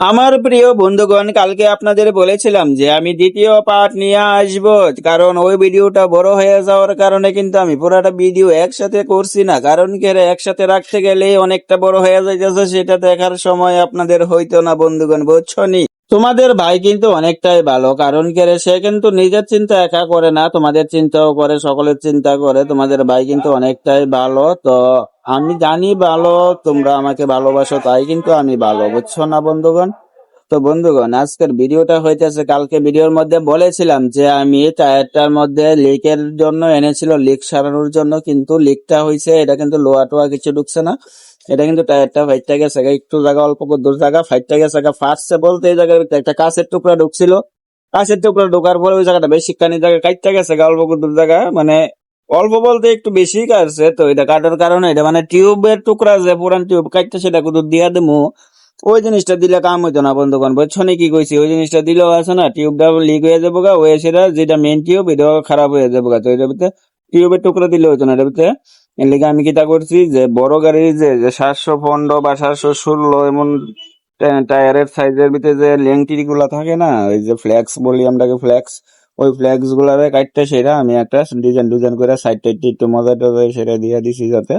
আমার প্রিয় বন্ধুগণ, কালকে আপনাদের বলেছিলাম যে আমি দ্বিতীয় পার্ট নিয়ে আসব। কারণ ওই ভিডিওটা বড় হয়ে যাওয়ার কারণে কিন্তু আমি পুরাটা ভিডিও একসাথে করছি না। কারণ কি রে, একসাথে রাখতে গেলে অনেকটা বড় হয়ে যাইতেছে, সেটা দেখার সময় আপনাদের হইতো না বন্ধুগণ, বুঝছনি। তোমাদের ভাই কিন্তু অনেকটাই ভালো। কারণ কি রে, সে কিন্তু নিজের চিন্তা একা করে না, তোমাদের চিন্তাও করে, সকলের চিন্তা করে। তোমাদের ভাই কিন্তু অনেকটাই ভালো। তো আমি জানি ভালো, তোমরা আমাকে ভালোবাসো, তাই কিন্তু আমি ভালো, বুঝছো না বন্ধুগণ। তো বন্ধুগণ, আজকের ভিডিওটা হইতেছে, কালকে ভিডিওর মধ্যে বলেছিলাম যে আমি টায়ারটার মধ্যে লিকের জন্য এনেছিল, লিক সারানোর জন্য, কিন্তু লিকটা হয়েছে, এটা কিন্তু লোয়া টোয়া কিছু ঢুকছে না। এটা কিন্তু টায়ারটা ফাইটটা গেছে, একটু জায়গা, অল্প দূর জায়গা ফাইটটা গেছে। ফাটছে বলতে এই জায়গায় একটা কাঁচের টুকরা ঢুকছিল, কাঁচের টুকরা ঢোকার পরে ওই জায়গাটা বেশি কানি জায়গা কাটটা গেছে, অল্প দূর জায়গা, মানে অল্প বলতে একটু বেশি কাটছে। তো এটা কাটার কারণে এটা মানে টিউবের টুকরা, যে পুরান টিউব কাটতে, সেটা কুদুর দিয়া দেবো। ওই জিনিসটা দিলে কাম হইতো না বন্ধুগণ, বুঝছো নি কি কইছি। ওই জিনিসটা দিলেও আছে না, টিউবটা লিক হয়ে যাবো গা, ওই সেটা যেটা মেন টিউব, এটাও খারাপ হয়ে যাবো গা। তো এটার ভিতরে টিউবের টুকরা দিলে হইতো না এটার ভিতরে। এর লিগে আমি কিটা করছি, যে বড় গাড়ির যে 715 বা 716 এমন টায়ারের সাইজের ভিতরে যে লেংটি গুলা থাকে না, ওই যে ফ্লেক্স বলি আমরাকে, ফ্লেক্স, ওই ফ্লেক্স গুলারে কাটতে সেটা আমি একটা ডিজাইন ডিজাইন করে সাইড টাইড একটু মজা টজা সেটা দিয়ে দিছি, যাতে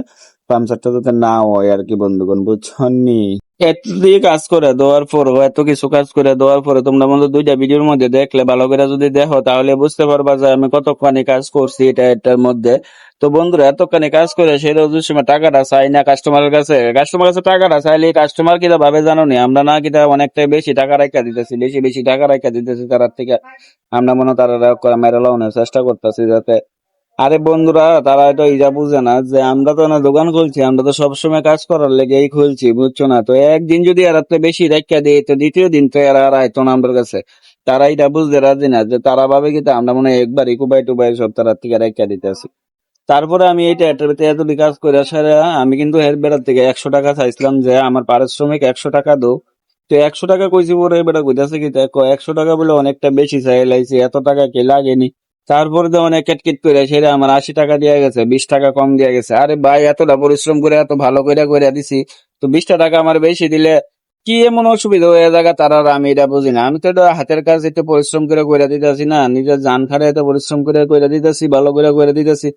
পাংচারটা যাতে না হয় আর কি বন্ধুগণ, বুঝছনি। এত দিয়ে কাজ করে দেওয়ার পর, এত কিছু কাজ করে দেওয়ার পরে তোমরা বন্ধু দুইটা ভিডিওর মধ্যে দেখলে, ভালো করে যদি দেখো তাহলে বুঝতে পারবা যে আমি কতখানি কাজ করছি এটার মধ্যে। তো বন্ধুরা, এতখানি কাজ করে সেটা ওই সময় টাকাটা চাই না কাস্টমারের কাছে। কাস্টমার কাছে টাকাটা চাইলে কাস্টমার কিটা ভাবে জানো নি, আমরা না কিটা অনেকটাই বেশি টাকা রাখা দিতেছি, বেশি বেশি টাকা রাখা দিতেছি তার থেকে। আমরা মনে হয় তারা মেরে লাউনের চেষ্টা করতেছি যাতে। আরে বন্ধুরা, তারা এটা ইজা বুঝে না যে আমরা তো না দোকান খুলছি, আমরা তো সবসময় কাজ করার লেগেই খুলছি, বুঝছো না। তো একদিন যদি এরা তো বেশি রেখা দেয়, তো দ্বিতীয় দিন তো এরা আর আইতো না আমাদের কাছে। তারা এটা বুঝতে রাজি না, যে তারা ভাবে কি আমরা মনে হয় একবার ইকুবাই টুবাই সব তারা থেকে রেখা দিতেছি। তারপরে আমি এইটা এটার ভিতরে এত কাজ করে আসার, আমি কিন্তু এর বেড়ার থেকে 100 টাকা চাইছিলাম, যে আমার পারিশ্রমিক 100 টাকা দো। তো 100 টাকা কইছি, পরে বেড়া কইতাছে কি, দেখো 100 টাকা বলে অনেকটা বেশি চাই লাইছি, এত টাকা কি লাগেনি। তারপরে তো অনেক কেটকিট করে সেটা আমার 80 টাকা দিয়ে গেছে, 20 টাকা কম দিয়ে গেছে। আরে ভাই, এতটা পরিশ্রম করে এত ভালো করে দিছি, তো 20টা টাকা আমার বেশি দিলে কি এমন অসুবিধা হয়ে জায়গা তারা, আর আমি এটা বুঝি না। আমি তো এটা হাতের কাজ একটু পরিশ্রম করে দিতেছি না, নিজের জান খারে এত পরিশ্রম করে দিতেছি, ভালো করে দিতেছি।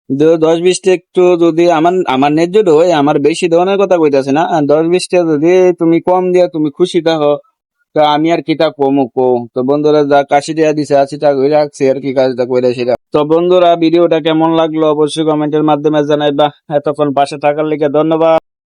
10-20টা একটু যদি আমার আমার ন্যায্য হয়, আমার বেশি ধরনের কথা কইতাছে না, 10-20টা যদি তুমি কম দিয়া তুমি খুশি থাকো, তো আমি আর কিটা কমু কো। তো বন্ধুরা, যা কাশি দেয়া দিছে 80 টাকা করে রাখছি আর কি, কাজটা কইরা সেটা। তো বন্ধুরা, ভিডিওটা কেমন লাগলো অবশ্যই কমেন্টের মাধ্যমে জানাইবা। এতক্ষণ পাশে থাকার লিগে ধন্যবাদ।